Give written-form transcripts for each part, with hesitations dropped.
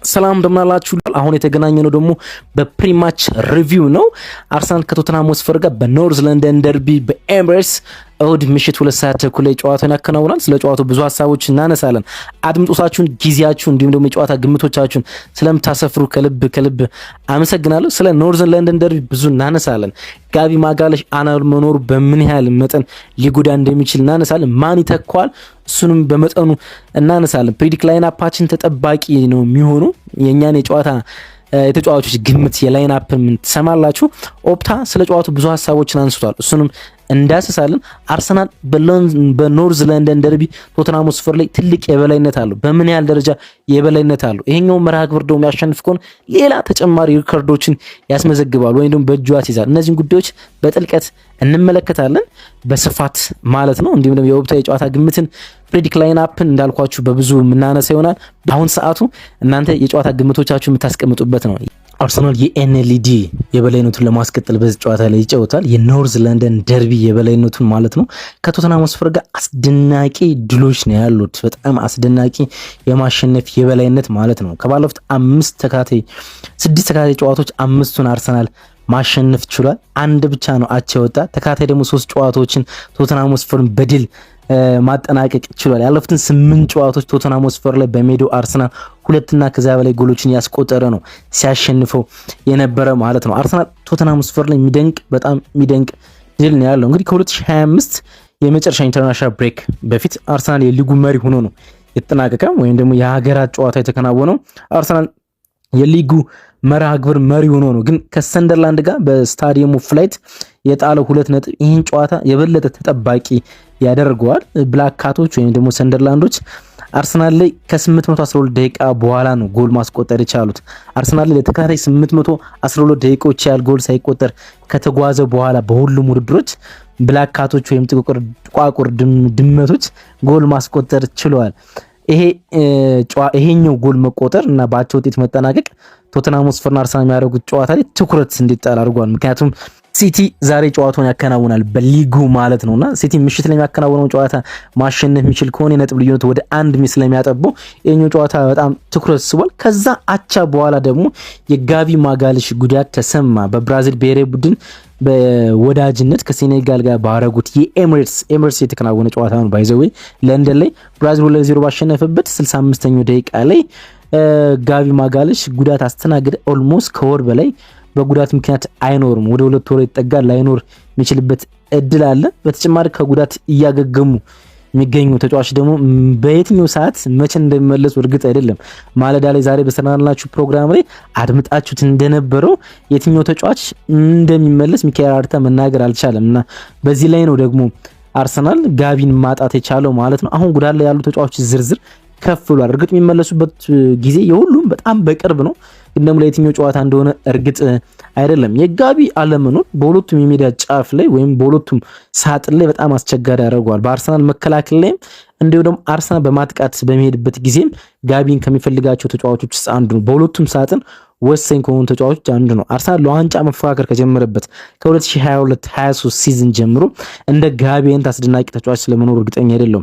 ሰላም እንደምናላችሁ። አሁን የተገናኘነው ደግሞ በፕሪማች ሪቪው ነው። አርሰናል ከቶተንሃም ሆትስፐር ጋር በኖርዝ ለንደን ደርቢ በኤምሬትስ እሁድ ምሽት 2 ሰዓት ተኩል ላይ ጨዋታውን ያከናውናል። ስለ ጨዋታው ብዙ ሀሳቦች እናነሳለን። አድምጦታችሁን፣ ጊዜያችሁን እንዲሁም ደግሞ የጨዋታ ግምቶቻችሁን ስለምታሰፍሩ ከልብ አመሰግናለሁ። ስለ ኖርዝ ለንደን ደርቢ ብዙ እናነሳለን። ጋቢ ማጋለሽ አለመኖሩ በምን ያህል መጠን ሊጎዳ እንደሚችል እናነሳለን። ማን ይተካዋል? እሱንም በመጠኑ እናነሳለን። ፕሪዲክት ላይን አፓችን ተጠባቂ ነው የሚሆነው የኛን የጨዋታ የተጫዋቾች ግምት የላይን አፕ ምን ትሰማላችሁ? ኦፕታ ስለ ጨዋታው ብዙ ሀሳቦችን አንስቷል። እሱንም እንዳስሳለን። አርሰናል በኖርዝ ለንደን ደርቢ ቶተንሃም ሆትስፐር ላይ ትልቅ የበላይነት አለው። በምን ያህል ደረጃ የበላይነት አለው? ይሄኛው መርሃ ግብር ደግሞ ያሸንፍ ከሆነ ሌላ ተጨማሪ ሪከርዶችን ያስመዘግባል ወይም ደግሞ በእጁ ያስይዛል። እነዚህን ጉዳዮች በጥልቀት እንመለከታለን በስፋት ማለት ነው። እንዲሁም ደግሞ የኦፕታ የጨዋታ ግምትን ፕሪዲክት ላይን አፕን እንዳልኳችሁ በብዙ የምናነሳ ይሆናል። አሁን ሰዓቱ እናንተ የጨዋታ ግምቶቻችሁ የምታስቀምጡበት ነው። አርሰናል የኤንኤልዲ የበላይነቱን ለማስቀጠል በዚህ ጨዋታ ላይ ይጫወታል። የኖርዝ ለንደን ደርቢ የበላይነቱን ማለት ነው። ከቶተንሃም ሆትስፐር ጋር አስደናቂ ድሎች ነው ያሉት። በጣም አስደናቂ የማሸነፍ የበላይነት ማለት ነው። ከባለፉት 6 ተከታታይ ጨዋታዎች 5ቱን አርሰናል ማሸነፍ ችሏል። አንድ ብቻ ነው አቻ ወጣ። ተከታታይ ደግሞ 3 ጨዋታዎችን ቶተንሃም ሆትስፐርን በድል ማጠናቀቅ ችሏል። ያለፉትን 8 ጨዋታዎች ቶተንሃም ሆትስፐር ላይ በሜዳው አርሰናል 2 እና ከዛ በላይ ጎሎችን ያስቆጠረ ነው ሲያሸንፈው የነበረ ማለት ነው። አርሰናል ቶተንሃም ሆትስፐር ላይ በጣም የሚደንቅ ድል ነው ያለው። እንግዲህ ከ2025 የመጨረሻ ኢንተርናሽናል ብሬክ በፊት አርሰናል የሊጉ መሪ ሆኖ ነው የተጠናቀቀ ወይም ደግሞ የሀገራት ጨዋታ የተከናወነው። አርሰናል የሊጉ መርሃ ግብር መሪ ሆኖ ነው ግን ከሰንደርላንድ ጋር በስታዲየሙ ፍላይት የጣለው 2 ነጥብ ይህን ጨዋታ የበለጠ ተጠባቂ ያደርገዋል። ብላክ ካቶች ወይም ደግሞ ሰንደርላንዶች አርሰናል ላይ ከ812 ደቂቃ በኋላ ነው ጎል ማስቆጠር የቻሉት። አርሰናል ላይ ለተከታታይ 812 ደቂቃዎች ያህል ጎል ሳይቆጠር ከተጓዘ በኋላ በሁሉም ውድድሮች ብላክ ካቶች ወይም ጥቋቁር ድመቶች ጎል ማስቆጠር ችለዋል። ይሄኛው ጎል መቆጠር እና በአቻ ውጤት መጠናቀቅ ቶተንሃም ሆትስፐርና አርሰናል የሚያደርጉት ጨዋታ ላይ ትኩረት እንዲጣል አድርጓል። ምክንያቱም ሲቲ ዛሬ ጨዋታውን ያከናውናል በሊጉ ማለት ነውና ሲቲ ምሽት ላይ የሚያከናውነው ጨዋታ ማሸነፍ የሚችል ከሆነ የነጥብ ልዩነቱ ወደ 1 ስለሚያጠበው የኛው ጨዋታ በጣም ትኩረት ስቧል። ከዛ አቻ በኋላ ደግሞ የጋቢ ማጋለሽ ጉዳት ተሰማ። በብራዚል ብሔራዊ ቡድን በወዳጅነት ከሴኔጋል ጋር ባረጉት የኤምሬትስ የተከናወነ ጨዋታ ነው። ባይዘዌ ለንደን ላይ ብራዚል 2-0 ባሸነፈበት 65ኛው ደቂቃ ላይ ጋቢ ማጋለሽ ጉዳት አስተናገደ። ኦልሞስት ከወር በላይ በጉዳት ምክንያት አይኖርም። ወደ 2 ወር ይጠጋል። ላይኖር የሚችልበት እድል አለ። በተጨማሪ ከጉዳት እያገገሙ የሚገኙ ተጫዋች ደግሞ በየትኛው ሰዓት መቼ እንደሚመለሱ እርግጥ አይደለም። ማለዳ ላይ ዛሬ በሰናናላችሁ ፕሮግራም ላይ አድምጣችሁት እንደነበረው የትኛው ተጫዋች እንደሚመለስ ሚካኤል አርቴታ መናገር አልቻለም እና በዚህ ላይ ነው ደግሞ አርሰናል ጋቢን ማጣት የቻለው ማለት ነው። አሁን ጉዳት ላይ ያሉ ተጫዋቾች ዝርዝር ከፍ ብሏል። እርግጥ የሚመለሱበት ጊዜ የሁሉም በጣም በቅርብ ነው፣ ግን ደግሞ ለየትኛው ጨዋታ እንደሆነ እርግጥ አይደለም። የጋቢ አለመኖር በሁለቱም የሜዳ ጫፍ ላይ ወይም በሁለቱም ሳጥን ላይ በጣም አስቸጋሪ ያደርገዋል። በአርሰናል መከላከል ላይም እንዲሁ ደግሞ አርሰናል በማጥቃት በሚሄድበት ጊዜም ጋቢን ከሚፈልጋቸው ተጫዋቾች ውስጥ አንዱ ነው። በሁለቱም ሳጥን ወሳኝ ከሆኑ ተጫዋቾች አንዱ ነው። አርሰናል ለዋንጫ መፎካከር ከጀመረበት ከ2022-23 ሲዝን ጀምሮ እንደ ጋቢ አይነት አስደናቂ ተጫዋች ስለመኖሩ እርግጠኛ አይደለም።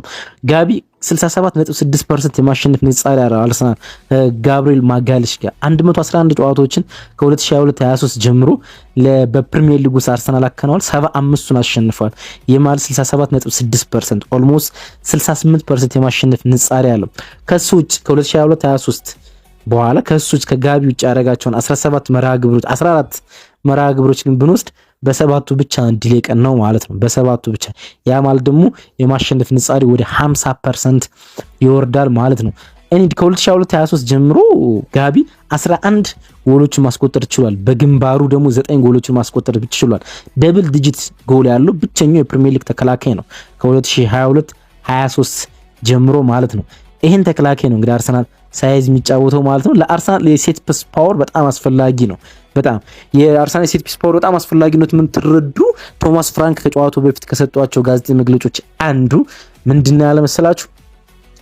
ጋቢ 67.6% የማሸነፍ ንጻሪ ያለው አርሰናል ጋብሪኤል ማጋለሽ ጋር 111 ጨዋታዎችን ከ2022-23 ጀምሮ በፕሪሚየር ሊግ ውስጥ አርሰናል አከናውኗል። 75ቱን አሸንፏል። የማል 67.6% ኦልሞስት 68% የማሸነፍ ንጻሪ ያለው ከሱ ውጭ ከ2022-23 በኋላ ከሱ ከጋቢ ውጭ ያደረጋቸውን 14 መርሃ ግብሮች ግን ብንወስድ በሰባቱ ብቻ ድል የቀን ነው ማለት ነው። በሰባቱ ብቻ ያ ማለት ደግሞ የማሸነፍ ንጻሪ ወደ 50% ይወርዳል ማለት ነው። ከ2022-23 ጀምሮ ጋቢ 11 ጎሎችን ማስቆጠር ችሏል። በግንባሩ ደግሞ 9 ጎሎችን ማስቆጠር ችሏል። ደብል ዲጂት ጎል ያለው ብቸኛው የፕሪሚየር ሊግ ተከላካይ ነው ከ2022-23 ጀምሮ ማለት ነው። ይሄን ተከላካይ ነው እንግዲህ አርሰናል ሳይዝ የሚጫወተው ማለት ነው። ለአርሰናል የሴት ፒስ ፓወር በጣም አስፈላጊ ነው። በጣም የአርሰናል የሴት ፒስ ፓወር በጣም አስፈላጊነት ምን ትረዱ ቶማስ ፍራንክ ከጨዋታው በፊት ከሰጧቸው ጋዜጣዊ መግለጫዎች አንዱ ምንድነው ያለ መሰላችሁ?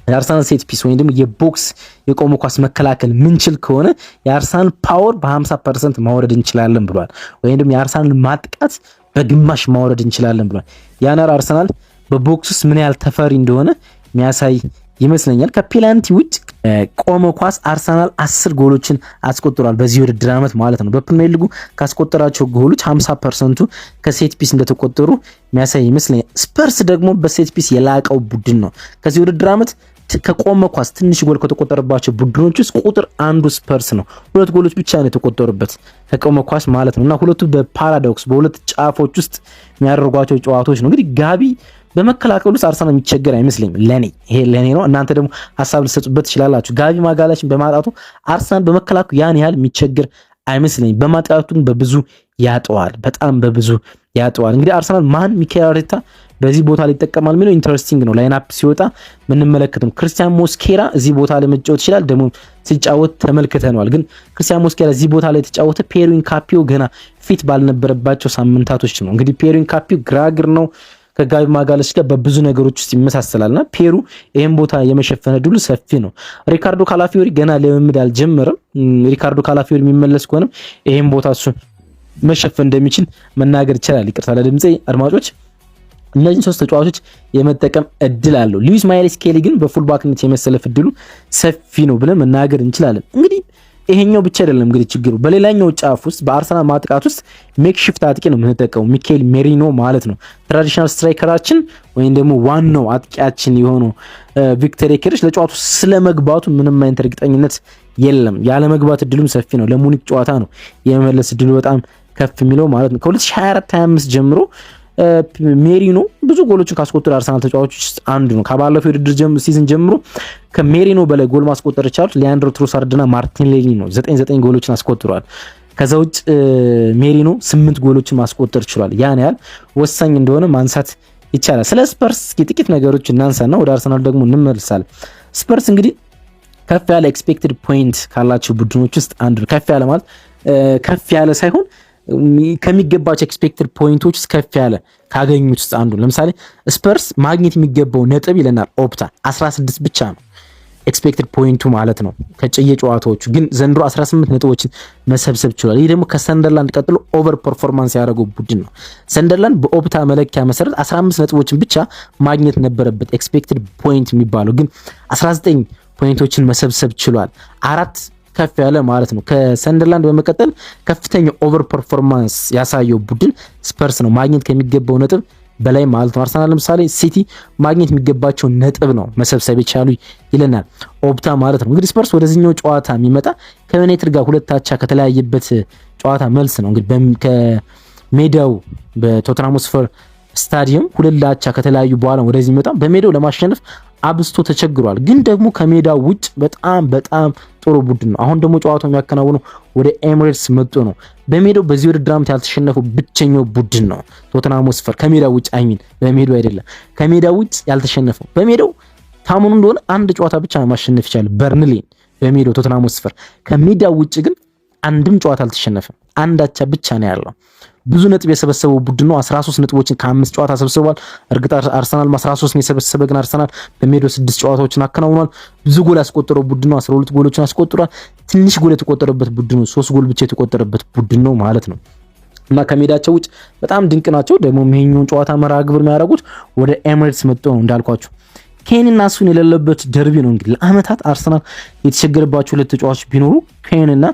የአርሰናል ሴት ፒስ ወይም ደግሞ የቦክስ የቆመ ኳስ መከላከል ምንችል ከሆነ የአርሰናል ፓወር በ50% ማውረድ እንችላለን ብሏል። ወይም ደግሞ የአርሰናል ማጥቃት በግማሽ ማውረድ እንችላለን ብሏል። ያናር አርሰናል በቦክስ ውስጥ ምን ያህል ተፈሪ እንደሆነ የሚያሳይ ይመስለኛል። ከፔናልቲ ውጭ ቆመ ኳስ አርሰናል 10 ጎሎችን አስቆጥሯል በዚህ ውድድር ዓመት ማለት ነው። በፕሪሚየር ሊጉ ካስቆጠራቸው ጎሎች 50% ከሴት ፒስ እንደተቆጠሩ የሚያሳይ ይመስለኛል። ስፐርስ ደግሞ በሴት ፒስ የላቀው ቡድን ነው። ከዚህ ውድድር ዓመት ከቆመ ኳስ ትንሽ ጎል ከተቆጠረባቸው ቡድኖች ውስጥ ቁጥር አንዱ ስፐርስ ነው። 2 ጎሎች ብቻ ነው የተቆጠሩበት ከቆመ ኳስ ማለት ነው እና ሁለቱ በፓራዶክስ በሁለት ጫፎች ውስጥ የሚያደርጓቸው ጨዋታዎች ነው። እንግዲህ ጋቢ በመከላከል ውስጥ አርሰናል የሚቸገር አይመስለኝም። ለኔ ነው። እናንተ ደግሞ ሀሳብ ልትሰጡበት ትችላላችሁ። ጋቢ ማጋላችን በማጣቱ አርሰናል በመከላከል ያን ያህል የሚቸገር አይመስለኝም። በማጥቃቱም በብዙ ያጠዋል፣ በጣም በብዙ ያጠዋል። እንግዲህ አርሰናል ማን ሚኬል አርቴታ በዚህ ቦታ ላይ ይጠቀማል የሚለው ኢንተረስቲንግ ነው። ላይንአፕ ሲወጣ ምንመለከተው ክርስቲያን ሞስኬራ እዚህ ቦታ ላይ መጫወት ይችላል። ደግሞ ሲጫወት ተመልክተናል። ግን ክርስቲያን ሞስኬራ እዚህ ቦታ ላይ ተጫወተ ፔሪን ካፒዮ ገና ፊት ባልነበረባቸው ሳምንታቶች ነው። እንግዲህ ፔሪን ካፒዮ ግራግር ነው ከጋቢ ማጋለስ ጋር በብዙ ነገሮች ውስጥ ይመሳሰላልና ፔሩ ይሄን ቦታ የመሸፈነ ድሉ ሰፊ ነው። ሪካርዶ ካላፊዮሪ ገና ልምምድ አልጀመረም። ሪካርዶ ካላፊዮሪ የሚመለስ ከሆነም ይሄን ቦታ እሱ መሸፈን እንደሚችል መናገር ይችላል። ይቅርታ ለድምጼ አድማጮች። እነዚህ 3 ተጫዋቾች የመጠቀም እድል አለው። ሉዊስ ማይልስ ስኬሊ ግን በፉልባክነት የመሰለፍ እድሉ ሰፊ ነው ብለን መናገር እንችላለን። እንግዲህ ይሄኛው ብቻ አይደለም እንግዲህ ችግሩ በሌላኛው ጫፍ ውስጥ በአርሰናል ማጥቃት ውስጥ ሜክሺፍት አጥቂ ነው የምንጠቀመው ሚኬል ሜሪኖ ማለት ነው። ትራዲሽናል ስትራይከራችን ወይም ደግሞ ዋናው አጥቂያችን የሆነው ቪክተር ዮኬሬሽ ለጨዋታው ስለመግባቱ ምንም አይነት እርግጠኝነት የለም። ያለ መግባት እድሉም ሰፊ ነው። ለሙኒክ ጨዋታ ነው የመመለስ እድሉ በጣም ከፍ የሚለው ማለት ነው። ከ2024-25 ጀምሮ ሜሪኖ ብዙ ጎሎችን ካስቆጠሩ አርሰናል ተጫዋቾች ውስጥ አንዱ ነው። ከባለፈው የውድድር ሲዝን ጀምሮ ከሜሪኖ በላይ ጎል ማስቆጠር የቻሉት ሊያንድሮ ትሮሳርድና ማርቲኔሊ ነው። 9 ጎሎችን አስቆጥሯል። ከዛ ውጭ ሜሪኖ 8 ጎሎችን ማስቆጠር ችሏል። ያን ያህል ወሳኝ እንደሆነ ማንሳት ይቻላል። ስለ ስፐርስ ጥቂት ነገሮች እናንሳና ወደ አርሰናል ደግሞ እንመልሳለን። ስፐርስ እንግዲህ ከፍ ያለ ኤክስፔክትድ ፖይንት ካላቸው ቡድኖች ውስጥ አንዱ ነው። ከፍ ያለ ማለት ከፍ ያለ ሳይሆን ከሚገባቸው ኤክስፔክትድ ፖይንቶች ውስጥ ከፍ ያለ ካገኙት ውስጥ አንዱ። ለምሳሌ ስፐርስ ማግኘት የሚገባው ነጥብ ይለናል ኦፕታ 16 ብቻ ነው ኤክስፔክትድ ፖይንቱ ማለት ነው ከጨየ ጨዋታዎቹ። ግን ዘንድሮ 18 ነጥቦችን መሰብሰብ ችሏል። ይህ ደግሞ ከሰንደርላንድ ቀጥሎ ኦቨር ፐርፎርማንስ ያደረገው ቡድን ነው። ሰንደርላንድ በኦፕታ መለኪያ መሰረት 15 ነጥቦችን ብቻ ማግኘት ነበረበት ኤክስፔክትድ ፖይንት የሚባለው፣ ግን 19 ፖይንቶችን መሰብሰብ ችሏል። 4 ከፍ ያለ ማለት ነው። ከሰንደርላንድ በመቀጠል ከፍተኛ ኦቨር ፐርፎርማንስ ያሳየው ቡድን ስፐርስ ነው ማግኘት ከሚገባው ነጥብ በላይ ማለት ነው። አርሰናል ለምሳሌ ሲቲ ማግኘት የሚገባቸው ነጥብ ነው መሰብሰብ የቻሉ ይለናል ኦፕታ ማለት ነው። እንግዲህ ስፐርስ ወደዚህኛው ጨዋታ የሚመጣ ከዩናይትድ ጋር 2 አቻ ከተለያየበት ጨዋታ መልስ ነው። እንግዲህ ከሜዳው በቶተንሃም ሆትስፐር ስታዲየም 2 አቻ ከተለያዩ በኋላ ወደዚህ የሚመጣ በሜዳው ለማሸነፍ አብስቶ ተቸግሯል። ግን ደግሞ ከሜዳው ውጭ በጣም ጥሩ ቡድን ነው። አሁን ደግሞ ጨዋታው የሚያከናውነው ወደ ኤሚሬትስ መጥቶ ነው። በሜዳው በዚህ ውድድር ዓመት ያልተሸነፈው ብቸኛው ቡድን ነው ቶተንሃም ሆትስፐር። ከሜዳው ውጭ በሜዳው አይደለም፣ ከሜዳው ውጭ ያልተሸነፈው። በሜዳው ታሙኑ እንደሆነ 1 ጨዋታ ብቻ ማሸነፍ ይችላል በርንሌን በሜዳው ቶተንሃም ሆትስፐር። ከሜዳው ውጭ ግን አንድም ጨዋታ አልተሸነፈም። 1 አቻ ብቻ ነው ያለው። ብዙ ነጥብ የሰበሰበው ቡድን ነው። 13 ነጥቦችን ከ5 ጨዋታ ሰብስቧል። እርግጥ አርሰናል 13 የሰበሰበ ግን አርሰናል በሜዳው 6 ጨዋታዎችን አከናውኗል። ብዙ ጎል ያስቆጠረው ቡድን ነው። 12 ጎሎችን አስቆጥሯል። ትንሽ ጎል የተቆጠረበት ቡድን ነው። 3 ጎል ብቻ የተቆጠረበት ቡድን ነው ማለት ነው። እና ከሜዳቸው ውጭ በጣም ድንቅ ናቸው። ደግሞ ይሄኛውን ጨዋታ መርሃ ግብር የሚያደርጉት ወደ ኤሚሬትስ መጥቶ ነው እንዳልኳችሁ። ኬንና ሱን የሌለበት ደርቢ ነው። እንግዲህ ለአመታት አርሰናል የተቸገረባቸው 2 ተጫዋቾች ቢኖሩ ኬንና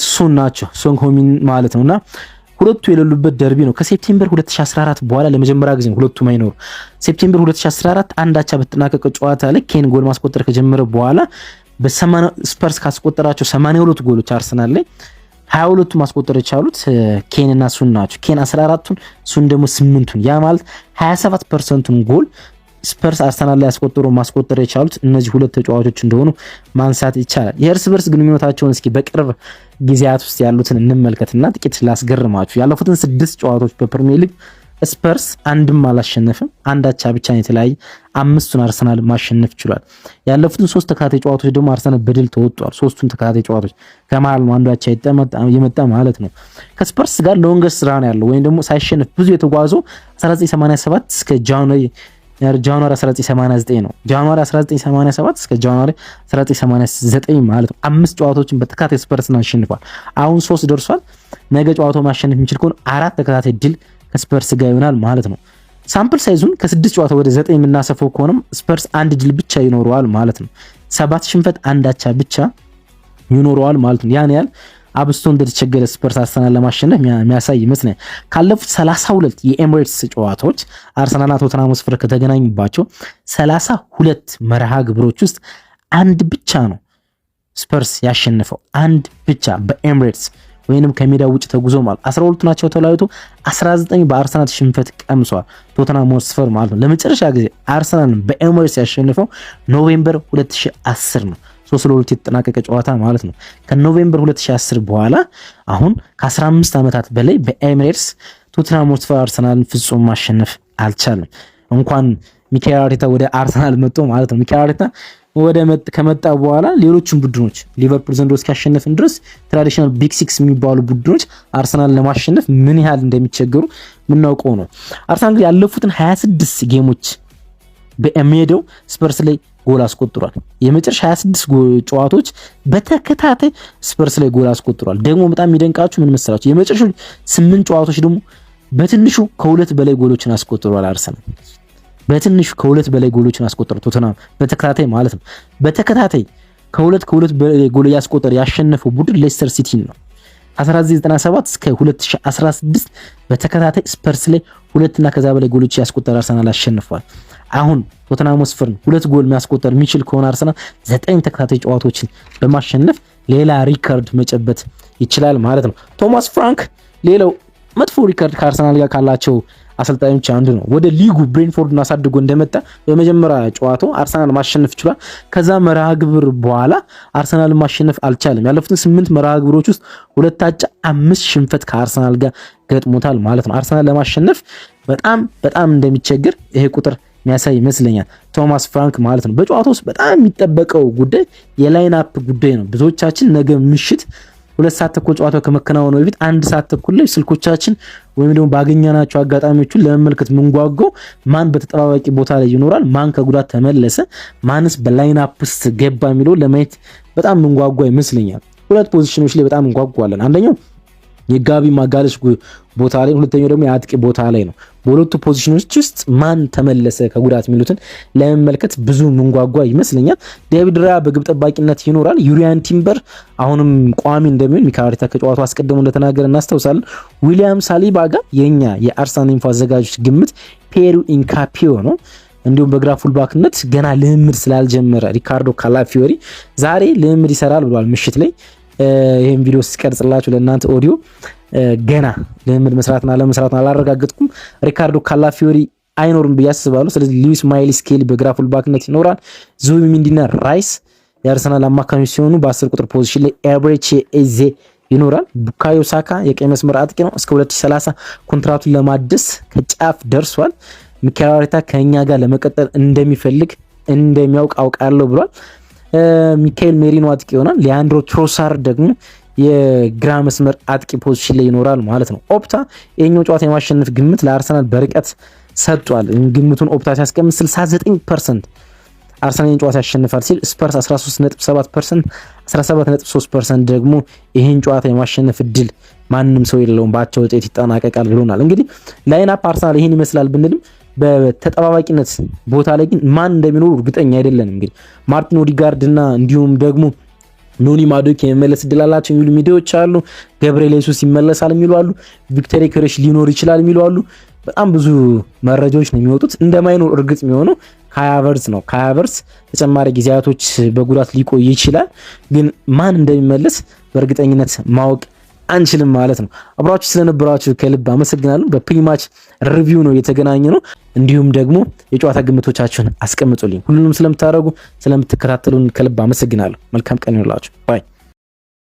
ሱን ናቸው። ሶንግ ሆሚን ማለት ነውና ሁለቱ የሌሉበት ደርቢ ነው። ከሴፕቴምበር 2014 በኋላ ለመጀመሪያ ጊዜ ሁለቱም አይኖሩ። ሴፕቴምበር 2014 1 አቻ በተጠናቀቀ ጨዋታ ላይ ኬን ጎል ማስቆጠር ከጀመረ በኋላ ስፐርስ ካስቆጠራቸው 82 ጎሎች አርሰናል ላይ 22ቱ ማስቆጠር የቻሉት ኬንና ሱን ናቸው። ኬን 14ቱን ሱን ደግሞ 8ቱን። ያ ማለት 27%ን ጎል ስፐርስ አርሰናል ላይ ማስቆጠር የቻሉት እነዚህ 2 ተጫዋቾች እንደሆኑ ማንሳት ይቻላል። የእርስ በርስ ግንኙነታቸውን እስኪ በቅርብ ጊዜያት ውስጥ ያሉትን እንመልከትና ጥቂት ላስገርማችሁ። ያለፉትን 6 ጨዋታዎች በፕሪሚየር ሊግ ስፐርስ አንድም አላሸነፈም። 1 አቻ ብቻ ነው የተለያየ። 5ቱን አርሰናል ማሸነፍ ችሏል። ያለፉትን 3 ተከታታይ ጨዋታዎች ደግሞ አርሰናል በድል ተወጥቷል። 3ቱን ተከታታይ ጨዋታዎች ከመሃል ነው 1 አቻ የመጣ ማለት ነው። ከስፐርስ ጋር ሎንገስት ራን ያለው ወይም ደግሞ ሳይሸነፍ ብዙ የተጓዘው 1987 እስከ ጃንዋሪ 1989 ነው። ጃንዋሪ 1987 እስከ ጃንዋሪ 1989 ማለት ነው። 5 ጨዋታዎችን በተከታታይ ስፐርስን አሸንፏል። አሁን 3 ደርሷል። ነገ ጨዋታው ማሸነፍ የሚችል ከሆነ 4 ተከታታይ ድል ከስፐርስ ጋር ይሆናል ማለት ነው። ሳምፕል ሳይዙን ከ6 ጨዋታ ወደ 9 የምናሰፈው ከሆነም ስፐርስ 1 ድል ብቻ ይኖረዋል ማለት ነው። 7 ሽንፈት አንድ አቻ ብቻ ይኖረዋል ማለት ነው። ያን ያህል አብስቶ እንደተቸገረ ስፐርስ አርሰናል ለማሸነፍ የሚያሳይ ይመስላል። ካለፉት 32 የኤሚሬትስ ጨዋታዎች አርሰናልና ቶተንሃም ሆትስፐር ከተገናኙባቸው 32 መርሃ ግብሮች ውስጥ አንድ ብቻ ነው ስፐርስ ያሸነፈው፣ አንድ ብቻ በኤሚሬትስ ወይንም ከሜዳው ውጭ ተጉዞ ማለት 12 ናቸው ተለያይቶ 19 በአርሰናል ሽንፈት ቀምሷል ቶተንሃም ሆትስፐር ማለት ነው። ለመጨረሻ ጊዜ አርሰናልን በኤሚሬትስ ያሸነፈው ኖቬምበር 2010 ነው። 3-2 የተጠናቀቀ ጨዋታ ማለት ነው። ከኖቬምበር 2010 በኋላ አሁን ከ15 ዓመታት በላይ በኤሚሬትስ ቶተንሃም ሆትስፐር አርሰናልን ፍጹም ማሸነፍ አልቻለም። እንኳን ሚካኤል አርቴታ ወደ አርሰናል መጥቶ ማለት ነው። ሚካኤል አርቴታ ከመጣ በኋላ ሌሎችን ቡድኖች ሊቨርፑል ዘንድሮ እስኪያሸነፍን ድረስ ትራዲሽናል ቢግ ሲክስ የሚባሉ ቡድኖች አርሰናል ለማሸነፍ ምን ያህል እንደሚቸገሩ የምናውቀው ነው። አርሰናል ያለፉትን 26 ጌሞች በሜዳው ስፐርስ ላይ ጎል አስቆጥሯል። የመጨረሻ 26 ጨዋታዎች በተከታታይ ስፐርስ ላይ ጎል አስቆጥሯል። ደግሞ በጣም የሚደንቃችሁ ምን መሰላችሁ? የመጨረሻ 8 ጨዋታዎች ደግሞ በትንሹ ከሁለት በላይ ጎሎችን አስቆጥሯል አርሰናል። በትንሹ ከሁለት በላይ ጎሎችን አስቆጥሯል ቶተንሃም በተከታታይ ማለት ነው። በተከታታይ ከሁለት በላይ ጎል ያስቆጠረ ያሸነፈው ቡድን ሌስተር ሲቲ ነው። 1997 እስከ 2016 በተከታታይ ስፐርስ ላይ ሁለትና ከዛ በላይ ጎሎች ያስቆጠረ አርሰናል አሸንፏል። አሁን ቶተንሃም ሆትስፐር ሁለት ጎል የሚያስቆጠር የሚችል ከሆነ አርሰናል 9 ተከታታይ ጨዋታዎችን በማሸነፍ ሌላ ሪከርድ መጨበጥ ይችላል ማለት ነው። ቶማስ ፍራንክ ሌላው መጥፎ ሪከርድ ከአርሰናል ጋር ካላቸው አሰልጣኞች አንዱ ነው። ወደ ሊጉ ብሬንፎርድን አሳድጎ እንደመጣ በመጀመሪያ ጨዋታው አርሰናል ማሸነፍ ይችላል። ከዛ መርሃ ግብር በኋላ አርሰናል ማሸነፍ አልቻለም። ያለፉትን 8 መርሃ ግብሮች ውስጥ 2 አቻ 5 ሽንፈት ከአርሰናል ጋር ገጥሞታል ማለት ነው። አርሰናል ለማሸነፍ በጣም እንደሚቸገር ይሄ ቁጥር የሚያሳይ ይመስለኛል ቶማስ ፍራንክ ማለት ነው። በጨዋታው ውስጥ በጣም የሚጠበቀው ጉዳይ የላይን አፕ ጉዳይ ነው። ብዙዎቻችን ነገ ምሽት 2 ሰዓት ተኩል ጨዋታው ከመከናወኑ በፊት 1 ሰዓት ተኩል ላይ ስልኮቻችን ወይም ደግሞ ባገኘናቸው አጋጣሚዎችን ለመመልከት ምንጓጓው ማን በተጠባባቂ ቦታ ላይ ይኖራል፣ ማን ከጉዳት ተመለሰ፣ ማንስ በላይን አፕ ውስጥ ገባ የሚለው ለማየት በጣም ምንጓጓ ይመስለኛል። 2 ፖዚሽኖች ላይ በጣም እንጓጓለን። አንደኛው የጋቢ ማጋለሽ ቦታ ላይ፣ ሁለተኛው ደግሞ የአጥቂ ቦታ ላይ ነው። በሁለቱ ፖዚሽኖች ውስጥ ማን ተመለሰ ከጉዳት የሚሉትን ለመመልከት ብዙ ምንጓጓ ይመስለኛል። ዴቪድ ራያ በግብ ጠባቂነት ይኖራል። ዩሪያን ቲምበር አሁንም ቋሚ እንደሚሆን ሚካኤል አርቴታ ከጨዋታው አስቀድሞ እንደተናገረ እናስታውሳለን። ዊሊያም ሳሊባ ጋር የኛ የአርሰናል ኢንፎ አዘጋጆች ግምት ፔሩ ኢንካፒዮ ነው። እንዲሁም በግራ ፉልባክነት ገና ልምምድ ስላልጀመረ ሪካርዶ ካላፊዮሪ ዛሬ ልምምድ ይሰራል ብሏል ምሽት ላይ። ይሄን ቪዲዮ ስቀርጽላችሁ ለእናንተ ኦዲዮ ገና ልምምድ መስራትና ለመስራትና አላረጋግጥኩም። ሪካርዶ ካላፊዮሪ አይኖርም ብዬ አስባለሁ። ስለዚህ ሉዊስ ማይሊ ስኬሊ በግራ ፉልባክነት ይኖራል። ዙቢሜንዲና ራይስ የአርሰናል አማካኞች ሲሆኑ በ10 ቁጥር ፖዚሽን ላይ ኤብሬቺ ኤዜ ይኖራል። ቡካዮ ሳካ የቀይ መስመር አጥቂ ነው። እስከ 2030 ኮንትራቱን ለማደስ ከጫፍ ደርሷል። ሚካኤል አርቴታ ከኛ ጋር ለመቀጠል እንደሚፈልግ እንደሚያውቅ አውቃለሁ ብሏል። ሚካኤል ሜሪኖ አጥቂ ይሆናል። ሊያንድሮ ትሮሳርድ ደግሞ የግራ መስመር አጥቂ ፖዚሽን ላይ ይኖራል ማለት ነው። ኦፕታ የኛው ጨዋታ የማሸነፍ ግምት ለአርሰናል በርቀት ሰጥቷል። ግምቱን ኦፕታ ሲያስቀምጥ 69% አርሰናል ጨዋታ ያሸንፋል ሲል ስፐርስ 13.7%፣ 17.3% ደግሞ ይሄን ጨዋታ የማሸነፍ እድል ማንንም ሰው የለውም በአቻ ውጤት ይጠናቀቃል ብሎናል። እንግዲህ ላይን አፕ አርሰናል ይሄን ይመስላል ብንልም በተጠባባቂነት ቦታ ላይ ግን ማን እንደሚኖር እርግጠኛ አይደለንም። እንግዲህ ማርቲን ኦዲጋርድ እና እንዲሁም ደግሞ ኖኒ ማዱኬ የመለስ እድል አላቸው የሚሉ ሚዲያዎች አሉ። ገብርኤል ኢየሱስ ይመለሳል የሚሉ አሉ። ቪክተር ዮኬሬሽ ሊኖር ይችላል የሚሉ አሉ። በጣም ብዙ መረጃዎች ነው የሚወጡት። እንደማይኖር እርግጥ የሚሆነው ካይ ሃቨርትዝ ነው። ካይ ሃቨርትዝ ተጨማሪ ጊዜያቶች በጉዳት ሊቆይ ይችላል። ግን ማን እንደሚመለስ በእርግጠኝነት ማወቅ አንችልም ማለት ነው። አብራችሁ ስለነበራችሁ ከልብ አመሰግናለሁ። በፕሪማች ሪቪው ነው የተገናኘ ነው። እንዲሁም ደግሞ የጨዋታ ግምቶቻችሁን አስቀምጡልኝ። ሁሉንም ስለምታደርጉ ስለምትከታተሉን ከልብ አመሰግናለሁ። መልካም ቀን ይሁንላችሁ። ባይ